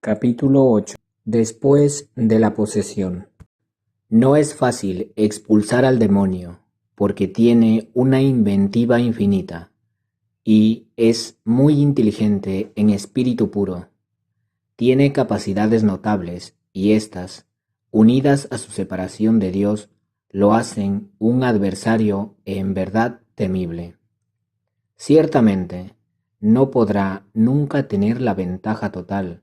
Capítulo 8. Después de la posesión. No es fácil expulsar al demonio, porque tiene una inventiva infinita, y es muy inteligente en espíritu puro. Tiene capacidades notables, y éstas, unidas a su separación de Dios, lo hacen un adversario en verdad temible. Ciertamente, no podrá nunca tener la ventaja total,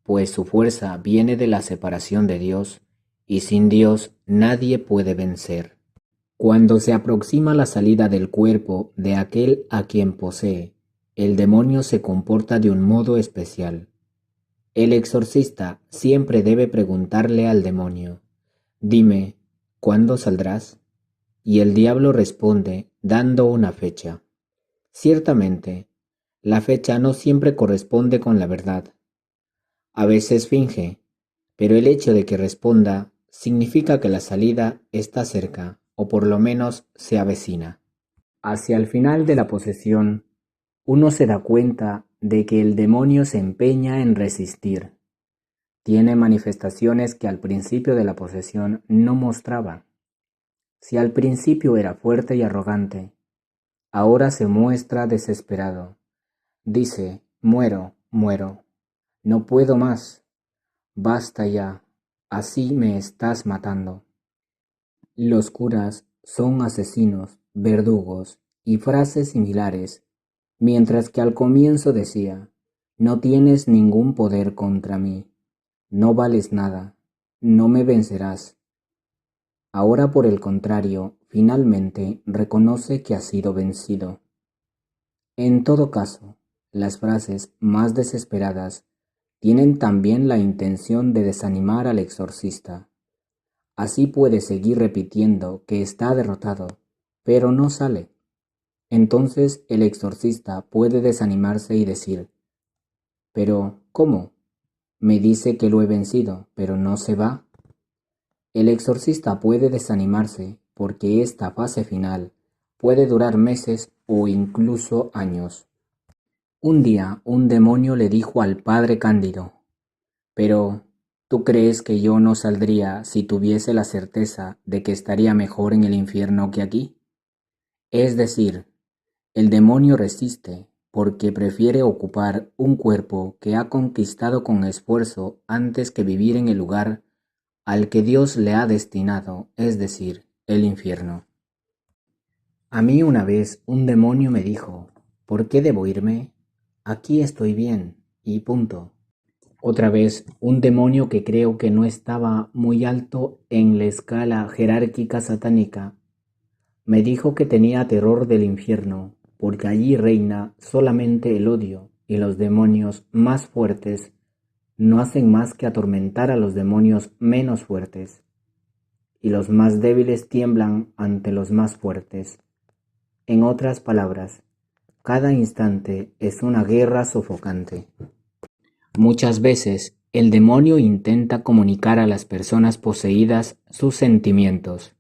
pues su fuerza viene de la separación de Dios, y sin Dios nadie puede vencer. Cuando se aproxima la salida del cuerpo de aquel a quien posee, el demonio se comporta de un modo especial. El exorcista siempre debe preguntarle al demonio: «Dime, ¿cuándo saldrás?». Y el diablo responde dando una fecha. Ciertamente, la fecha no siempre corresponde con la verdad. A veces finge, pero el hecho de que responda significa que la salida está cerca, o por lo menos se avecina. Hacia el final de la posesión, uno se da cuenta de que el demonio se empeña en resistir. Tiene manifestaciones que al principio de la posesión no mostraba. Si al principio era fuerte y arrogante, ahora se muestra desesperado. Dice: «Muero, muero, no puedo más. Basta ya, así me estás matando». Los curas son asesinos, verdugos y frases similares, mientras que al comienzo decía: «No tienes ningún poder contra mí, no vales nada, no me vencerás». Ahora, por el contrario, finalmente reconoce que ha sido vencido. En todo caso, las frases más desesperadas tienen también la intención de desanimar al exorcista. Así puede seguir repitiendo que está derrotado, pero no sale. Entonces el exorcista puede desanimarse y decir: «¿Pero cómo? Me dice que lo he vencido, pero no se va». El exorcista puede desanimarse porque esta fase final puede durar meses o incluso años. Un día un demonio le dijo al padre Cándido: «Pero, ¿tú crees que yo no saldría si tuviese la certeza de que estaría mejor en el infierno que aquí?». Es decir, el demonio resiste porque prefiere ocupar un cuerpo que ha conquistado con esfuerzo antes que vivir en el lugar al que Dios le ha destinado, es decir, el infierno. A mí una vez un demonio me dijo: «¿Por qué debo irme? Aquí estoy bien, y punto». Otra vez, un demonio que creo que no estaba muy alto en la escala jerárquica satánica, me dijo que tenía terror del infierno, porque allí reina solamente el odio, y los demonios más fuertes no hacen más que atormentar a los demonios menos fuertes, y los más débiles tiemblan ante los más fuertes. En otras palabras, cada instante es una guerra sofocante. Muchas veces, el demonio intenta comunicar a las personas poseídas sus sentimientos.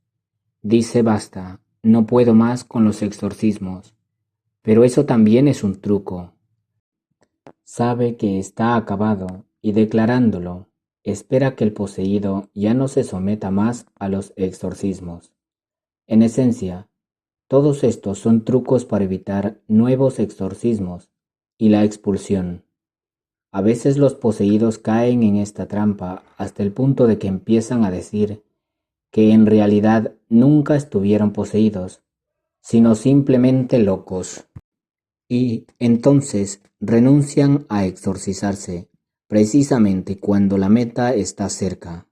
Dice: «Basta, no puedo más con los exorcismos». Pero eso también es un truco. Sabe que está acabado y, declarándolo, espera que el poseído ya no se someta más a los exorcismos. En esencia, todos estos son trucos para evitar nuevos exorcismos y la expulsión. A veces los poseídos caen en esta trampa hasta el punto de que empiezan a decir que en realidad nunca estuvieron poseídos, sino simplemente locos. Y entonces renuncian a exorcizarse, precisamente cuando la meta está cerca.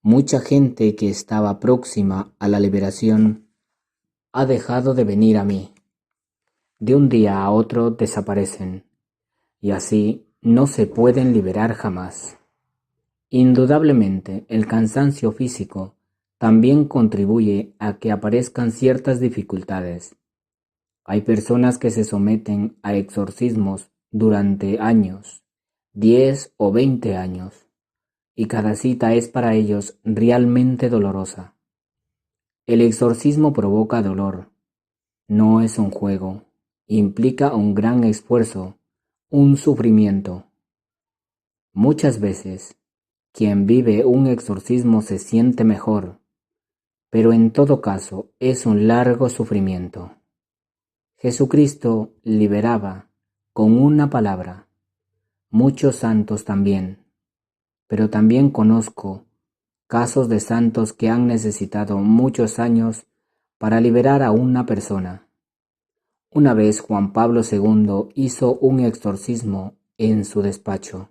Mucha gente que estaba próxima a la liberación ha dejado de venir a mí. De un día a otro desaparecen, y así no se pueden liberar jamás. Indudablemente, el cansancio físico también contribuye a que aparezcan ciertas dificultades. Hay personas que se someten a exorcismos durante años, 10 o 20 años, y cada cita es para ellos realmente dolorosa. El exorcismo provoca dolor, no es un juego, implica un gran esfuerzo, un sufrimiento. Muchas veces, quien vive un exorcismo se siente mejor, pero en todo caso es un largo sufrimiento. Jesucristo liberaba con una palabra, muchos santos también, pero también conozco casos de santos que han necesitado muchos años para liberar a una persona. Una vez Juan Pablo II hizo un exorcismo en su despacho,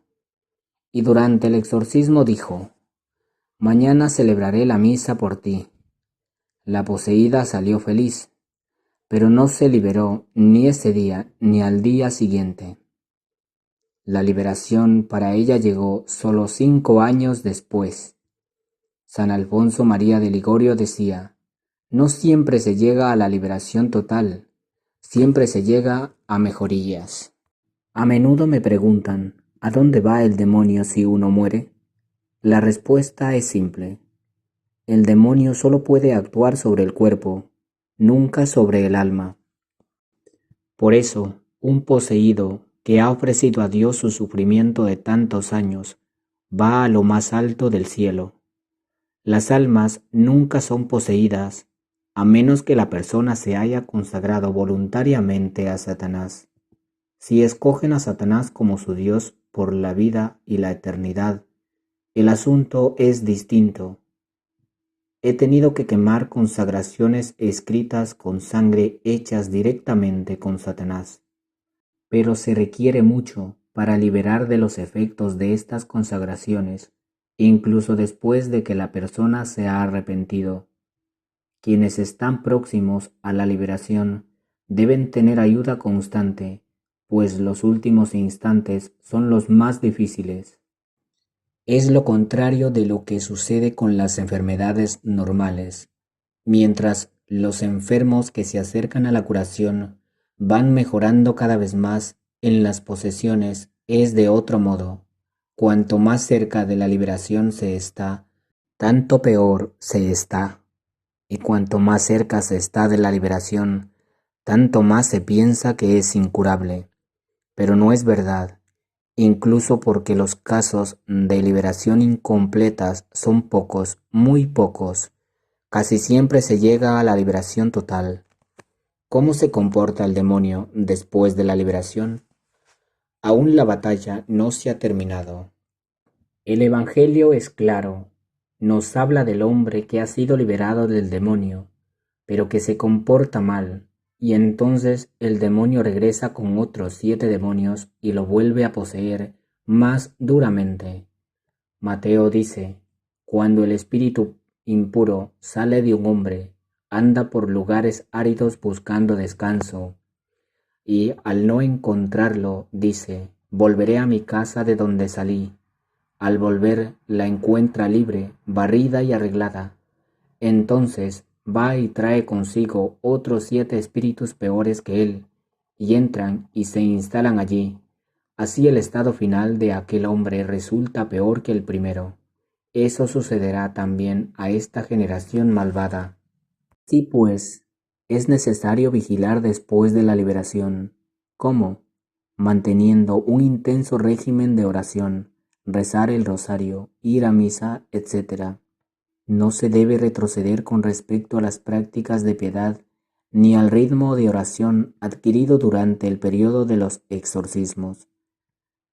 y durante el exorcismo dijo: «Mañana celebraré la misa por ti». La poseída salió feliz, pero no se liberó ni ese día ni al día siguiente. La liberación para ella llegó solo 5 años después. San Alfonso María de Ligorio decía: «No siempre se llega a la liberación total, siempre se llega a mejorías». A menudo me preguntan: ¿a dónde va el demonio si uno muere? La respuesta es simple. El demonio solo puede actuar sobre el cuerpo, nunca sobre el alma. Por eso, un poseído que ha ofrecido a Dios su sufrimiento de tantos años va a lo más alto del cielo. Las almas nunca son poseídas, a menos que la persona se haya consagrado voluntariamente a Satanás. Si escogen a Satanás como su Dios por la vida y la eternidad, el asunto es distinto. He tenido que quemar consagraciones escritas con sangre hechas directamente con Satanás, pero se requiere mucho para liberar de los efectos de estas consagraciones, incluso después de que la persona se ha arrepentido. Quienes están próximos a la liberación deben tener ayuda constante, pues los últimos instantes son los más difíciles. Es lo contrario de lo que sucede con las enfermedades normales. Mientras los enfermos que se acercan a la curación van mejorando cada vez más, en las posesiones es de otro modo. Cuanto más cerca de la liberación se está, tanto peor se está. Y cuanto más cerca se está de la liberación, tanto más se piensa que es incurable. Pero no es verdad, incluso porque los casos de liberación incompletas son pocos, muy pocos. Casi siempre se llega a la liberación total. ¿Cómo se comporta el demonio después de la liberación? Aún la batalla no se ha terminado. El Evangelio es claro. Nos habla del hombre que ha sido liberado del demonio, pero que se comporta mal, y entonces el demonio regresa con otros 7 demonios y lo vuelve a poseer más duramente. Mateo dice: «Cuando el espíritu impuro sale de un hombre, anda por lugares áridos buscando descanso, y al no encontrarlo, dice: volveré a mi casa de donde salí. Al volver la encuentra libre, barrida y arreglada. Entonces va y trae consigo otros 7 espíritus peores que él, y entran y se instalan allí. Así el estado final de aquel hombre resulta peor que el primero. Eso sucederá también a esta generación malvada. Sí, pues, es necesario vigilar después de la liberación. ¿Cómo? Manteniendo un intenso régimen de oración, rezar el rosario, ir a misa, etc. No se debe retroceder con respecto a las prácticas de piedad ni al ritmo de oración adquirido durante el periodo de los exorcismos.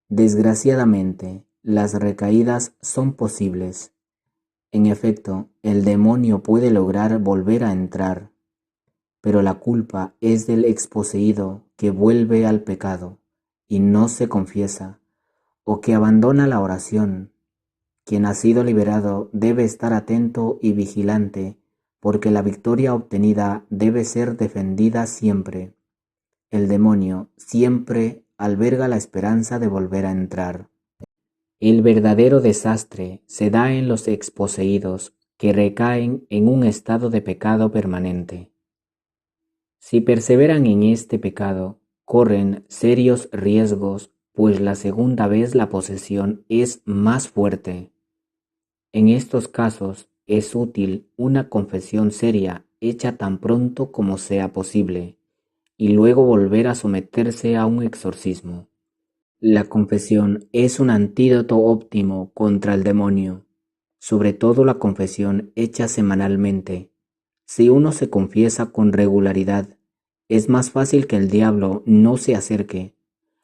Desgraciadamente, las recaídas son posibles. En efecto, el demonio puede lograr volver a entrar, pero la culpa es del exposeído que vuelve al pecado y no se confiesa, o que abandona la oración. Quien ha sido liberado debe estar atento y vigilante, porque la victoria obtenida debe ser defendida siempre. El demonio siempre alberga la esperanza de volver a entrar. El verdadero desastre se da en los exposeídos, que recaen en un estado de pecado permanente. Si perseveran en este pecado, corren serios riesgos, pues la segunda vez la posesión es más fuerte. En estos casos es útil una confesión seria hecha tan pronto como sea posible, y luego volver a someterse a un exorcismo. La confesión es un antídoto óptimo contra el demonio, sobre todo la confesión hecha semanalmente. Si uno se confiesa con regularidad, es más fácil que el diablo no se acerque.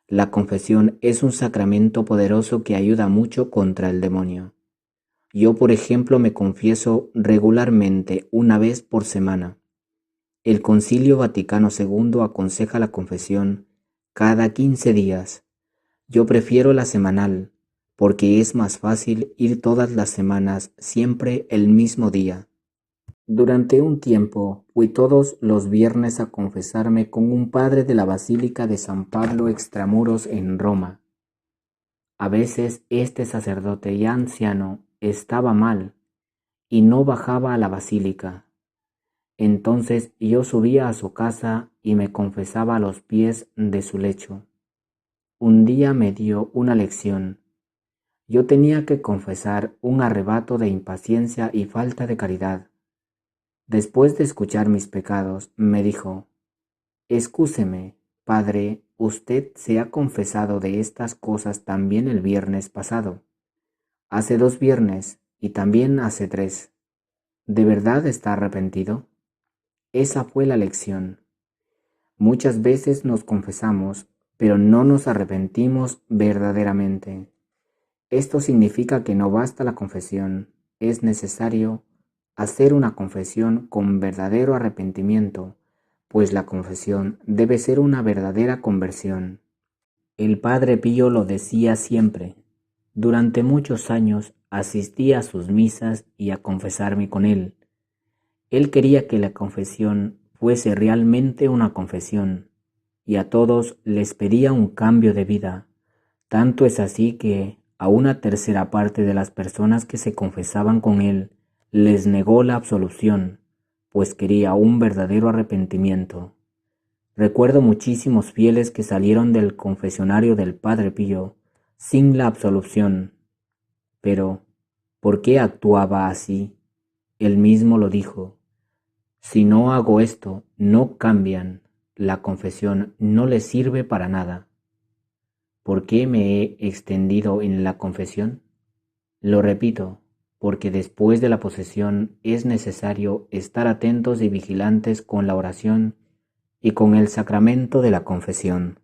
La confesión es un sacramento poderoso que ayuda mucho contra el demonio. Yo, por ejemplo, me confieso regularmente una vez por semana. El Concilio Vaticano II aconseja la confesión cada 15 días. Yo prefiero la semanal, porque es más fácil ir todas las semanas siempre el mismo día. Durante un tiempo fui todos los viernes a confesarme con un padre de la Basílica de San Pablo Extramuros en Roma. A veces este sacerdote ya anciano estaba mal y no bajaba a la basílica. Entonces yo subía a su casa y me confesaba a los pies de su lecho. Un día me dio una lección. Yo tenía que confesar un arrebato de impaciencia y falta de caridad. Después de escuchar mis pecados, me dijo: «Excúseme, padre, usted se ha confesado de estas cosas también el viernes pasado, hace 2 viernes y también hace 3. ¿De verdad está arrepentido?». Esa fue la lección. Muchas veces nos confesamos, pero no nos arrepentimos verdaderamente. Esto significa que no basta la confesión, es necesario hacer una confesión con verdadero arrepentimiento, pues la confesión debe ser una verdadera conversión. El Padre Pío lo decía siempre. Durante muchos años asistí a sus misas y a confesarme con él. Él quería que la confesión fuese realmente una confesión, y a todos les pedía un cambio de vida. Tanto es así que a una tercera parte de las personas que se confesaban con él les negó la absolución, pues quería un verdadero arrepentimiento. Recuerdo muchísimos fieles que salieron del confesionario del Padre Pío sin la absolución. Pero, ¿por qué actuaba así? Él mismo lo dijo: «Si no hago esto, no cambian. La confesión no les sirve para nada». ¿Por qué me he extendido en la confesión? Lo repito, porque después de la posesión es necesario estar atentos y vigilantes con la oración y con el sacramento de la confesión.